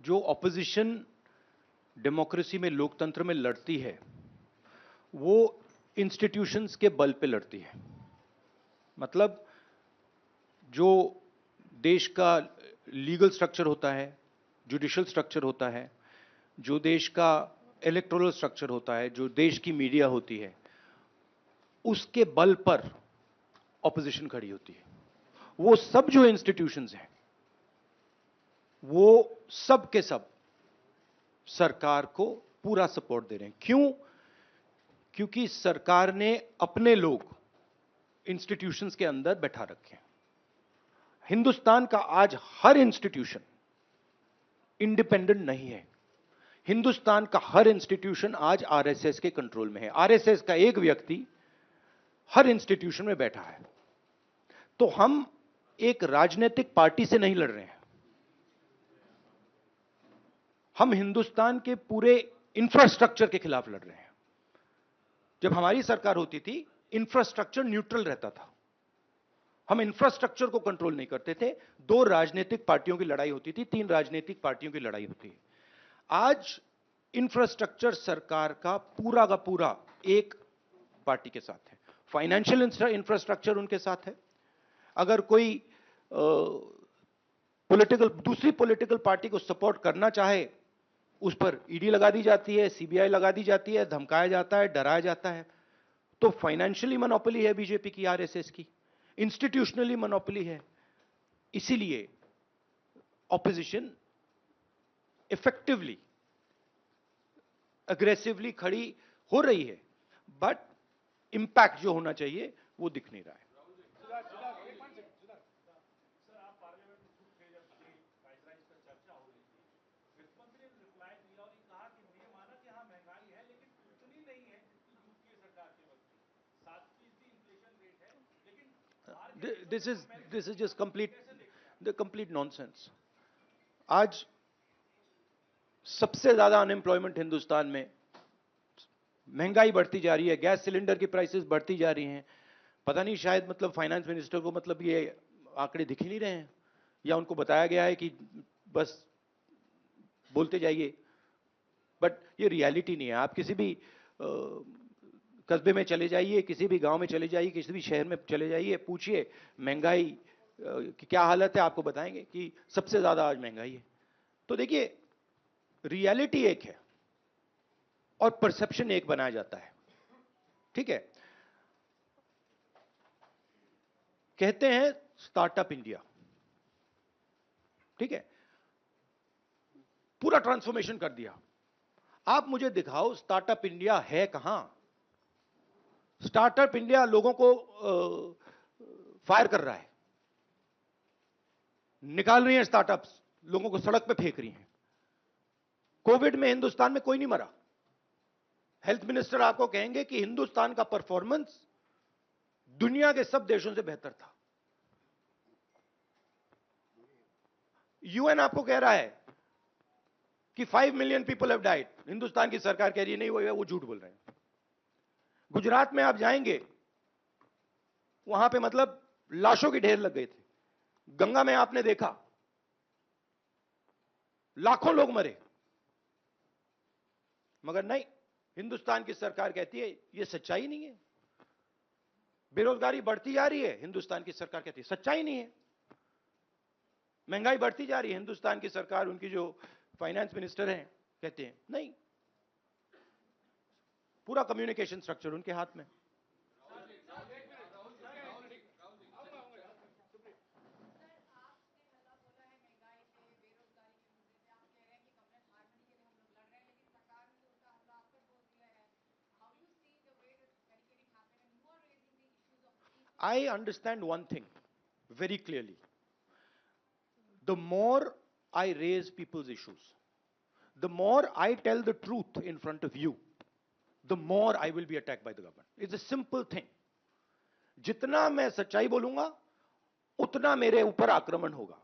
जो opposition democracy में, लोकतंत्र में लड़ती है, वो इंस्टीट्यूशंस के बल पे लड़ती है। मतलब जो देश का लीगल स्ट्रक्चर होता है, जुडिशियल स्ट्रक्चर होता है, जो देश का इलेक्टोरल स्ट्रक्चर होता है, जो देश की मीडिया होती है, उसके बल पर ऑपोजिशन खड़ी होती है। वो सब जो इंस्टीट्यूशंस हैं, वो सब के सब सरकार को पूरा सपोर्ट दे रहे हैं। क्यों? क्योंकि सरकार ने अपने लोग इंस्टीट्यूशंस के अंदर बैठा रखे हैं। हिंदुस्तान का आज हर इंस्टीट्यूशन इंडिपेंडेंट नहीं है। हिंदुस्तान का हर इंस्टीट्यूशन आज आरएसएस के कंट्रोल में है। आरएसएस का एक व्यक्ति हर इंस्टीट्यूशन में बैठा है। तो हम एक राजनीतिक पार्टी से नहीं लड़ रहे हैं, हम हिंदुस्तान के पूरे इंफ्रास्ट्रक्चर के खिलाफ लड़ रहे हैं। जब हमारी सरकार होती थी, इंफ्रास्ट्रक्चर न्यूट्रल रहता था, हम इंफ्रास्ट्रक्चर को कंट्रोल नहीं करते थे। 2 राजनीतिक पार्टियों की लड़ाई होती थी, 3 राजनीतिक पार्टियों की लड़ाई होती है। आज इंफ्रास्ट्रक्चर सरकार का पूरा एक पार्टी के साथ है। फाइनेंशियल इंफ्रास्ट्रक्चर उनके साथ है। अगर कोई दूसरी पॉलिटिकल पार्टी को सपोर्ट करना चाहे, उस पर ईडी लगा दी जाती है, सीबीआई लगा दी जाती है, धमकाया जाता है, डराया जाता है। तो फाइनेंशियली मोनोपोली है बीजेपी की, आरएसएस की, इंस्टीट्यूशनली मोनोपोली है। इसीलिए ऑपोजिशन इफेक्टिवली, अग्रेसिवली खड़ी हो रही है, बट इंपैक्ट जो होना चाहिए वो दिख नहीं रहा है। This is just complete nonsense. आज सबसे ज्यादा अनएम्प्लॉयमेंट हिंदुस्तान में, महंगाई बढ़ती जा रही है, गैस सिलेंडर की प्राइसेस बढ़ती जा रही हैं। पता नहीं, शायद मतलब फाइनेंस मिनिस्टर को मतलब ये आंकड़े दिख ही नहीं रहे हैं, या उनको बताया गया है कि बस बोलते जाइए, बट ये रियलिटी नहीं है। आप किसी भी कस्बे में चले जाइए, किसी भी गांव में चले जाइए, किसी भी शहर में चले जाइए, पूछिए महंगाई की क्या हालत है, आपको बताएंगे कि सबसे ज्यादा आज महंगाई है। तो देखिए, रियलिटी एक है और परसेप्शन एक बनाया जाता है। ठीक है, कहते हैं स्टार्टअप इंडिया, ठीक है, पूरा ट्रांसफॉर्मेशन कर दिया। आप मुझे दिखाओ स्टार्टअप इंडिया है कहां? स्टार्टअप इंडिया लोगों को फायर कर रहा है, निकाल रही है स्टार्टअप्स, लोगों को सड़क पे फेंक रही हैं। कोविड में हिंदुस्तान में कोई नहीं मरा। हेल्थ मिनिस्टर आपको कहेंगे कि हिंदुस्तान का परफॉर्मेंस दुनिया के सब देशों से बेहतर था। यूएन आपको कह रहा है कि 5 million people have died, Hindustan की सरकार कह रही है नहीं, वो झूठ बोल रहे हैं। गुजरात में आप जाएंगे, वहां पे मतलब लाशों के ढेर लग गए थे। गंगा में आपने देखा लाखों लोग मरे, मगर नहीं, हिंदुस्तान की सरकार कहती है ये सच्चाई नहीं है। बेरोजगारी बढ़ती जा रही है, हिंदुस्तान की सरकार कहती है सच्चाई नहीं है। महंगाई बढ़ती जा रही है, हिंदुस्तान की सरकार, उनकी जो फाइनेंस मिनिस्टर हैं, कहते हैं नहीं। पूरा कम्युनिकेशन स्ट्रक्चर उनके हाथ में। I understand one thing very clearly. The more I raise people's issues, the more I tell the truth in front of you, the more I will be attacked by the government. It's a simple thing. जितना मैं सच्चाई बोलूंगा, उतना मेरे ऊपर आक्रमण होगा।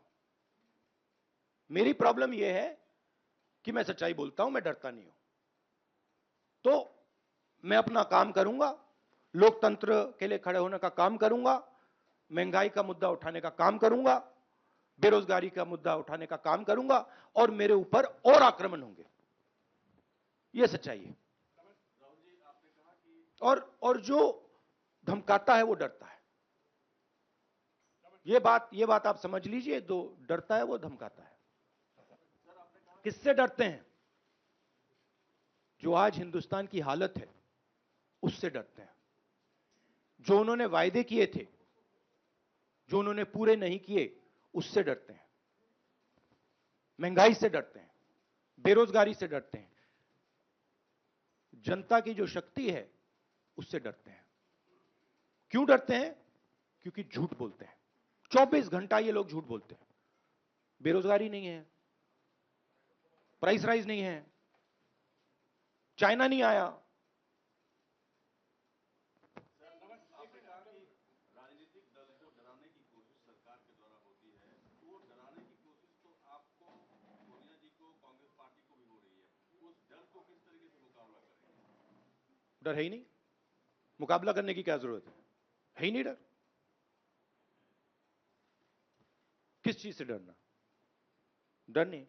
मेरी प्रॉब्लम यह है कि मैं सच्चाई बोलता हूं, मैं डरता नहीं हूं। तो मैं अपना काम करूंगा, लोकतंत्र के लिए खड़े होने का काम करूंगा, महंगाई का मुद्दा उठाने का काम करूंगा, बेरोजगारी का मुद्दा उठाने का काम करूंगा और मेरे ऊपर और आक्रमण होंगे। यह सच्चाई है। और जो धमकाता है वो डरता है। ये बात आप समझ लीजिए, जो डरता है वो धमकाता है। किससे डरते हैं? जो आज हिंदुस्तान की हालत है उससे डरते हैं। जो उन्होंने वायदे किए थे, जो उन्होंने पूरे नहीं किए, उससे डरते हैं। महंगाई से डरते हैं, बेरोजगारी से डरते हैं, जनता की जो शक्ति है उससे डरते हैं। क्यों डरते हैं? क्योंकि झूठ बोलते हैं। 24 घंटा ये लोग झूठ बोलते हैं। बेरोजगारी नहीं है, प्राइस राइज नहीं है, चाइना नहीं आया। डर है ही नहीं, मुकाबला करने की क्या जरूरत है ही नहीं डर। किस चीज से डरना? डर नहीं।